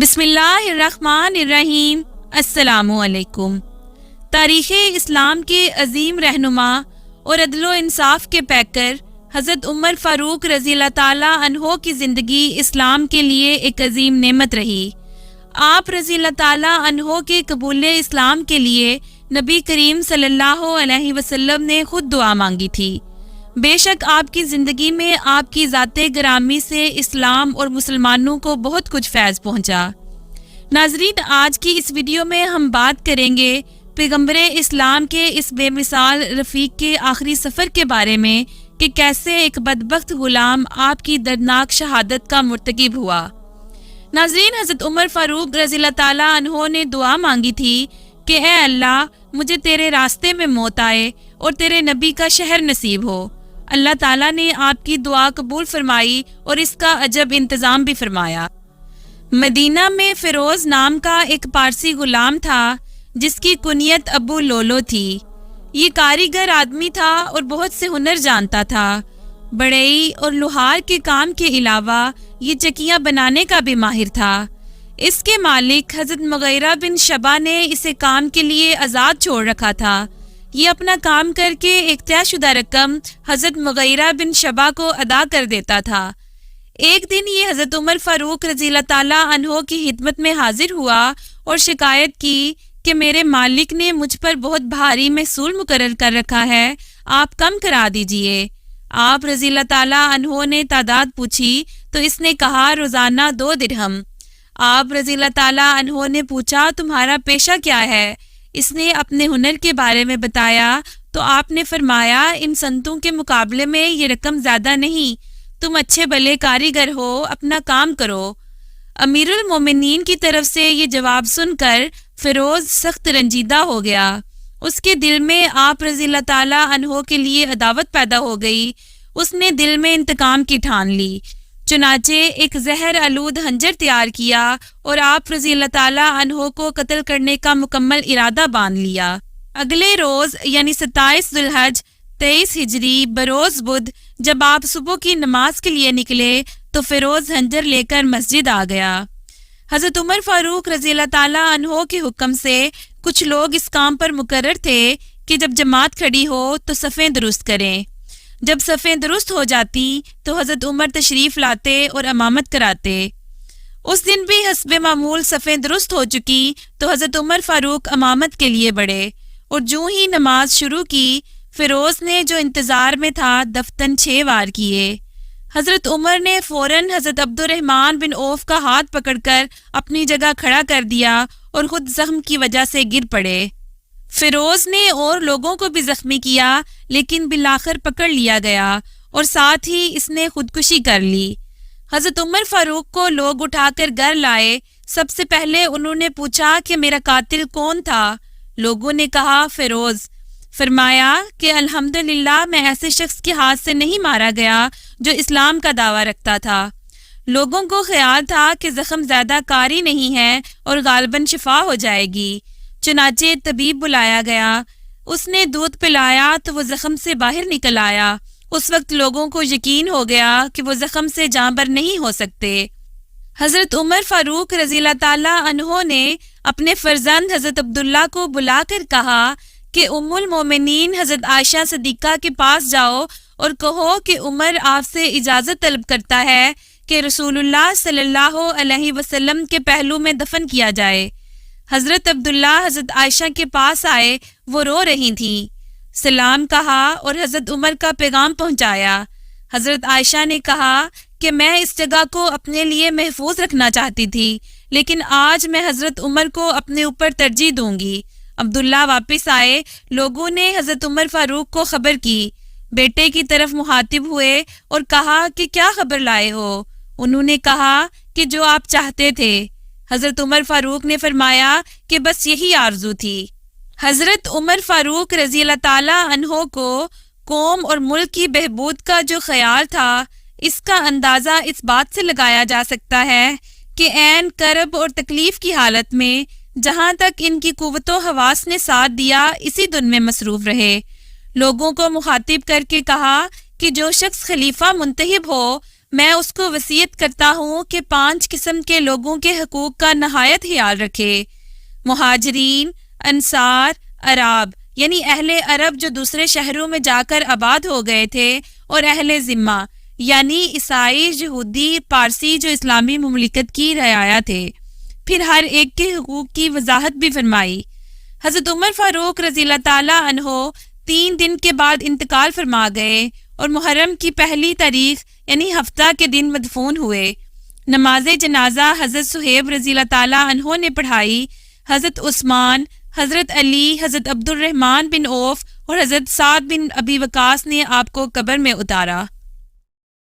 بسم اللہ الرحمن الرحیم۔ السلام علیکم۔ تاریخ اسلام کے عظیم رہنما اور عدل و انصاف کے پیکر حضرت عمر فاروق رضی اللہ تعالیٰ عنہ کی زندگی اسلام کے لیے ایک عظیم نعمت رہی۔ آپ رضی اللہ تعالیٰ عنہ کے قبول اسلام کے لیے نبی کریم صلی اللہ علیہ وسلم نے خود دعا مانگی تھی۔ بے شک آپ کی زندگی میں آپ کی ذات گرامی سے اسلام اور مسلمانوں کو بہت کچھ فیض پہنچا۔ ناظرین، آج کی اس ویڈیو میں ہم بات کریں گے پیغمبر اسلام کے اس بے مثال رفیق کے آخری سفر کے بارے میں کہ کیسے ایک بدبخت غلام آپ کی دردناک شہادت کا مرتکب ہوا۔ ناظرین، حضرت عمر فاروق رضی اللہ تعالیٰ عنہ نے دعا مانگی تھی کہ اے اللہ، مجھے تیرے راستے میں موت آئے اور تیرے نبی کا شہر نصیب ہو۔ اللہ تعالیٰ نے آپ کی دعا قبول فرمائی اور اس کا عجب انتظام بھی فرمایا۔ مدینہ میں فیروز نام کا ایک پارسی غلام تھا جس کی کنیت ابو لولو تھی۔ یہ کاریگر آدمی تھا اور بہت سے ہنر جانتا تھا۔ بڑھئی اور لوہار کے کام کے علاوہ یہ چکیاں بنانے کا بھی ماہر تھا۔ اس کے مالک حضرت مغیرہ بن شبہ نے اسے کام کے لیے آزاد چھوڑ رکھا تھا۔ یہ اپنا کام کر کے ایک طے شدہ رقم حضرت مغیرہ بن شبہ کو ادا کر دیتا تھا۔ ایک دن یہ حضرت عمر فاروق رضی اللہ تعالیٰ عنہ کی خدمت میں حاضر ہوا اور شکایت کی کہ میرے مالک نے مجھ پر بہت بھاری محصول مقرر کر رکھا ہے، آپ کم کرا دیجئے۔ آپ رضی اللہ تعالیٰ عنہ نے تعداد پوچھی تو اس نے کہا روزانہ 2 درہم۔ آپ رضی اللہ تعالیٰ عنہ نے پوچھا تمہارا پیشہ کیا ہے؟ اس نے اپنے ہنر کے بارے میں بتایا تو آپ نے فرمایا ان سنتوں کے مقابلے میں یہ رقم زیادہ نہیں، تم اچھے بھلے کاریگر ہو، اپنا کام کرو۔ امیر المومنین کی طرف سے یہ جواب سن کر فیروز سخت رنجیدہ ہو گیا۔ اس کے دل میں آپ رضی اللہ تعالیٰ عنہ کے لیے عداوت پیدا ہو گئی۔ اس نے دل میں انتقام کی ٹھان لی، چنانچہ ایک زہر آلود خنجر تیار کیا اور آپ رضی اللہ تعالیٰ عنہ کو قتل کرنے کا مکمل ارادہ باندھ لیا۔ اگلے روز یعنی 27 ذی الحج 23 ہجری بروز بدھ جب آپ صبح کی نماز کے لیے نکلے تو فیروز خنجر لے کر مسجد آ گیا۔ حضرت عمر فاروق رضی اللہ تعالیٰ عنہ کے حکم سے کچھ لوگ اس کام پر مقرر تھے کہ جب جماعت کھڑی ہو تو صفیں درست کریں۔ جب صفیں درست ہو جاتی تو حضرت عمر تشریف لاتے اور امامت کراتے۔ اس دن بھی حسب معمول صفیں درست ہو چکی تو حضرت عمر فاروق امامت کے لیے بڑھے اور جو ہی نماز شروع کی فیروز نے جو انتظار میں تھا دفتن 6 وار کیے۔ حضرت عمر نے فوراً حضرت عبد الرحمن بن عوف کا ہاتھ پکڑ کر اپنی جگہ کھڑا کر دیا اور خود زخم کی وجہ سے گر پڑے۔ فیروز نے اور لوگوں کو بھی زخمی کیا لیکن بالآخر پکڑ لیا گیا اور ساتھ ہی اس نے خودکشی کر لی۔ حضرت عمر فاروق کو لوگ اٹھا کر گھر لائے۔ سب سے پہلے انہوں نے پوچھا کہ میرا قاتل کون تھا؟ لوگوں نے کہا فیروز۔ فرمایا کہ الحمدللہ میں ایسے شخص کے ہاتھ سے نہیں مارا گیا جو اسلام کا دعویٰ رکھتا تھا۔ لوگوں کو خیال تھا کہ زخم زیادہ کاری نہیں ہے اور غالباً شفا ہو جائے گی، چنانچہ طبیب بلایا گیا۔ اس نے دودھ پلایا تو وہ زخم سے باہر نکل آیا۔ اس وقت لوگوں کو یقین ہو گیا کہ وہ زخم سے جاں بر نہیں ہو سکتے۔ حضرت عمر فاروق رضی اللہ تعالیٰ عنہ نے اپنے فرزند حضرت عبداللہ کو بلا کر کہا کہ ام المومنین حضرت عائشہ صدیقہ کے پاس جاؤ اور کہو کہ عمر آپ سے اجازت طلب کرتا ہے کہ رسول اللہ صلی اللہ علیہ وسلم کے پہلو میں دفن کیا جائے۔ حضرت عبداللہ حضرت عائشہ کے پاس آئے، وہ رو رہی تھیں۔ سلام کہا اور حضرت عمر کا پیغام پہنچایا۔ حضرت عائشہ نے کہا کہ میں اس جگہ کو اپنے لیے محفوظ رکھنا چاہتی تھی لیکن آج میں حضرت عمر کو اپنے اوپر ترجیح دوں گی۔ عبداللہ واپس آئے۔ لوگوں نے حضرت عمر فاروق کو خبر کی، بیٹے کی طرف مخاطب ہوئے اور کہا کہ کیا خبر لائے ہو؟ انہوں نے کہا کہ جو آپ چاہتے تھے۔ حضرت عمر فاروق نے فرمایا کہ بس یہی آرزو تھی۔ حضرت عمر فاروق رضی اللہ تعالیٰ عنہ کو قوم اور ملک کی بہبود کا جو خیال تھا، اس کا اندازہ اس بات سے لگایا جا سکتا ہے کہ عین کرب اور تکلیف کی حالت میں جہاں تک ان کی قوت و حواس نے ساتھ دیا اسی دن میں مصروف رہے۔ لوگوں کو مخاطب کر کے کہا کہ جو شخص خلیفہ منتخب ہو میں اس کو وصیت کرتا ہوں کہ 5 قسم کے لوگوں کے حقوق کا نہایت خیال رکھے: مہاجرین، انصار، عراب یعنی اہل عرب جو دوسرے شہروں میں جا کر آباد ہو گئے تھے، اور اہل ذمہ یعنی عیسائی، یہودی، پارسی جو اسلامی مملکت کی رعایا تھے۔ پھر ہر ایک کے حقوق کی وضاحت بھی فرمائی۔ حضرت عمر فاروق رضی اللہ تعالیٰ عنہ 3 دن کے بعد انتقال فرما گئے اور محرم کی پہلی تاریخ یعنی ہفتہ کے دن مدفون ہوئے۔ نماز جنازہ حضرت صہیب رضی اللہ تعالیٰ عنہ نے پڑھائی۔ حضرت عثمان، حضرت علی، حضرت عبد الرحمن بن عوف اور حضرت سعد بن ابی وقاص نے آپ کو قبر میں اتارا۔